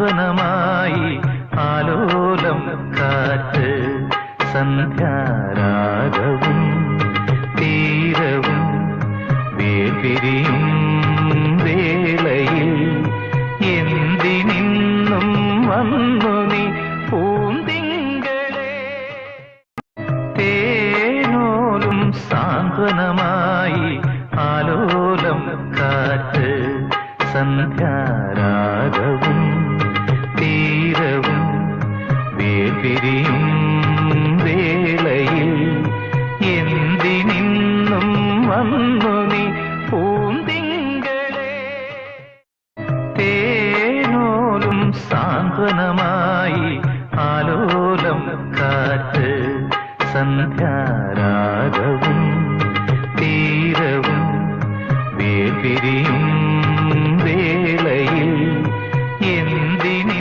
സാന്ത്വനമായി ആലോലം കാറ്റ് സന്ധ്യാരാഗവും തീരവും വേർപിരിയും വേളയിൽ എന്തിനിന്നും വന്നു നീ പൂന്തിങ്കളെ തേനോലും സാന്ത്വനമായി ആലോലം കാറ്റ് സന്ധ്യാരാഗവും തീരവും വേർപിരിയും വേളയിൽ എന്തിനിന്നും വന്നു നീ പൂന്തിങ്കളെ തേനോലും സാന്ത്വനമായി ആലോലം കാറ്റ് സന്ധ്യാരാഗവും തീരവും വേർപിരിയും വേളയിൽ എന്തിനി